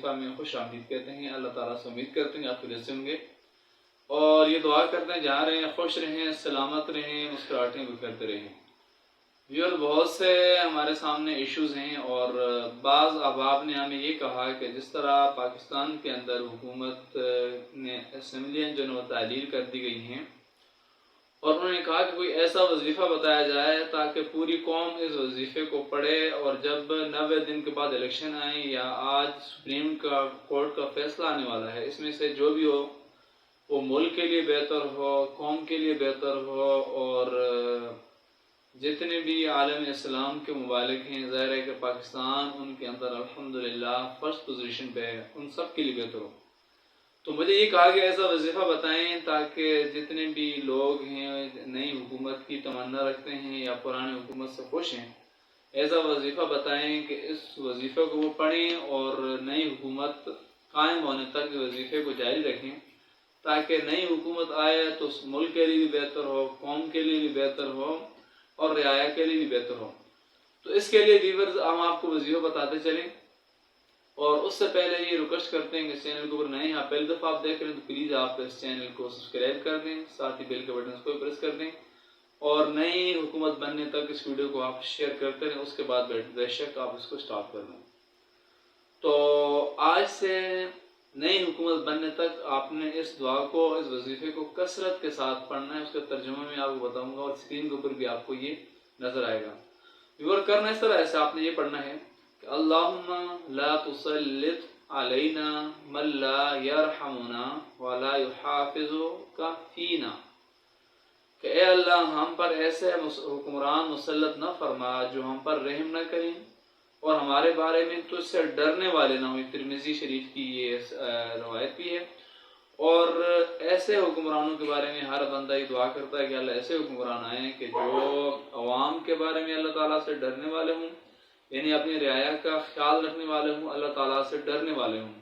وظیفہ میں خوش آمدید کہتے ہیں۔ اللہ تعالیٰ سے امید کرتے ہیں آپ خیریت سے ہوں گے، اور یہ دعا کرتے ہیں جہاں رہیں خوش رہیں، سلامت رہیں، مسکراہٹیں بکھیرتے رہیں۔ ویور بہت سے ہمارے سامنے ایشوز ہیں، اور بعض احباب نے ہمیں یہ کہا کہ جس طرح پاکستان کے اندر حکومت نے اسمبلیاں جو ہے تعدیل کر دی گئی ہیں، اور انہوں نے کہا کہ کوئی ایسا وظیفہ بتایا جائے تاکہ پوری قوم اس وظیفے کو پڑھے، اور جب 90 دن کے بعد الیکشن آئیں یا آج سپریم کورٹ کا فیصلہ آنے والا ہے، اس میں سے جو بھی ہو وہ ملک کے لیے بہتر ہو، قوم کے لیے بہتر ہو، اور جتنے بھی عالم اسلام کے ممالک ہیں، ظاہر ہے کہ پاکستان ان کے اندر الحمدللہ فرسٹ پوزیشن پہ ہے، ان سب کے لیے بہتر ہو۔ تو مجھے یہ کہا کہ ایسا وظیفہ بتائیں تاکہ جتنے بھی لوگ ہیں نئی حکومت کی تمنا رکھتے ہیں یا پرانی حکومت سے خوش ہیں، ایسا وظیفہ بتائیں کہ اس وظیفے کو وہ پڑھیں اور نئی حکومت قائم ہونے تک وظیفے کو جاری رکھیں، تاکہ نئی حکومت آئے تو ملک کے لیے بھی بہتر ہو، قوم کے لیے بھی بہتر ہو، اور رعایا کے لیے بھی بہتر ہو۔ تو اس کے لیے ویورز ہم آپ کو وظیفہ بتاتے چلیں، اور اس سے پہلے یہ ریکویسٹ کرتے ہیں کہ اس چینل کے اوپر نئے ہیں، پہلی دفعہ آپ دیکھ رہے ہیں تو پلیز آپ اس چینل کو سبسکرائب کر دیں، ساتھ ہی بیل کے بٹن کو پریس کر دیں، اور نئی حکومت بننے تک اس ویڈیو کو آپ شیئر کرتے رہیں، اس کے بعد بے شک آپ اس کو سٹاپ کر دیں۔ تو آج سے نئی حکومت بننے تک آپ نے اس دعا کو، اس وظیفے کو کثرت کے ساتھ پڑھنا ہے۔ اس کا ترجمہ میں آپ کو بتاؤں گا، اور اسکرین کے اوپر بھی آپ کو یہ نظر آئے گا۔ ویور کرنا اس طرح ایسے آپ نے یہ پڑھنا ہے کہ اللہم لا تسلط علینا من لا یرحمنا ولا یحافظک فینا، کہ اے اللہ ہم پر ایسے حکمران مسلط نہ فرما جو ہم پر رحم نہ کریں اور ہمارے بارے میں تجھ سے ڈرنے والے نہ ہوئے۔ ترمذی شریف کی یہ روایت بھی ہے۔ اور ایسے حکمرانوں کے بارے میں ہر بندہ یہ دعا کرتا ہے کہ اللہ ایسے حکمران آئیں کہ جو عوام کے بارے میں اللہ تعالیٰ سے ڈرنے والے ہوں، یعنی اپنی رعایا کا خیال رکھنے والے ہوں، اللہ تعالیٰ سے ڈرنے والے ہوں۔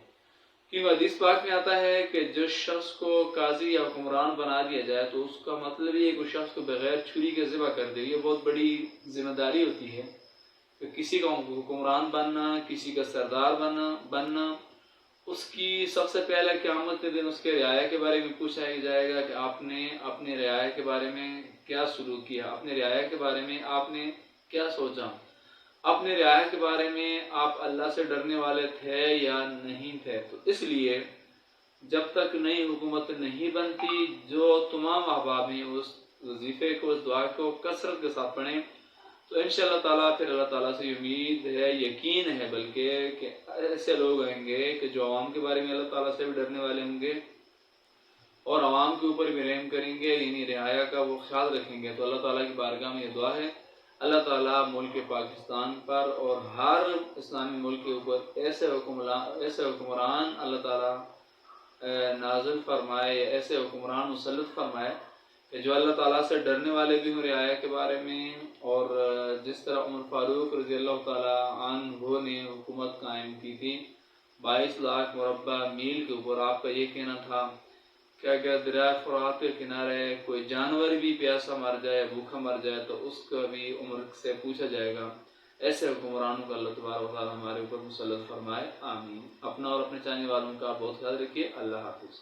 کیونکہ حدیث پاک میں آتا ہے کہ جس شخص کو قاضی یا حکمران بنا دیا جائے تو اس کا مطلب یہ ہے کہ اس شخص کو بغیر چھری کے ذبح کر دے۔ یہ بہت بڑی ذمہ داری ہوتی ہے کہ کسی کا حکمران بننا، کسی کا سردار بننا، اس کی سب سے پہلے قیامت کے دن اس کے رعایا کے بارے میں پوچھا جائے گا کہ آپ نے اپنے رعایا کے بارے میں کیا سلوک کیا، اپنے رعایا کے بارے میں آپ نے کیا سوچا، اپنے رعایا کے بارے میں آپ اللہ سے ڈرنے والے تھے یا نہیں تھے۔ تو اس لیے جب تک نئی حکومت نہیں بنتی، جو تمام احباب ہیں اس وظیفے کو، اس دعا کو کثرت کے ساتھ پڑھیں، تو انشاءاللہ تعالیٰ پھر اللہ تعالیٰ سے امید ہے، یقین ہے بلکہ، کہ ایسے لوگ آئیں گے کہ جو عوام کے بارے میں اللہ تعالیٰ سے بھی ڈرنے والے ہوں گے اور عوام کے اوپر بھی رحم کریں گے، یعنی رعایا کا وہ خیال رکھیں گے۔ تو اللہ تعالیٰ کی بارگاہ میں یہ دعا ہے، اللہ تعالیٰ ملک پاکستان پر اور ہر اسلامی ملک کے اوپر ایسے حکمران اللہ تعالیٰ نازل فرمائے، ایسے حکمران مسلط فرمائے کہ جو اللہ تعالیٰ سے ڈرنے والے بھی ہوں رعایا کے بارے میں، اور جس طرح عمر فاروق رضی اللہ تعالیٰ عنہ نے حکومت قائم کی تھی 22 لاکھ مربع میل کے اوپر۔ آپ کا یہ کہنا تھا کہ اگر دریا فرات کے کنارے کوئی جانور بھی پیاسا مر جائے، بھوکا مر جائے، تو اس کا بھی عمر سے پوچھا جائے گا۔ ایسے حکمرانوں کا اللہ تبارک و تعالیٰ ہمارے اوپر مسلط فرمائے، آمین۔ اپنا اور اپنے چاہنے والوں کا بہت خیال رکھیے۔ اللہ حافظ۔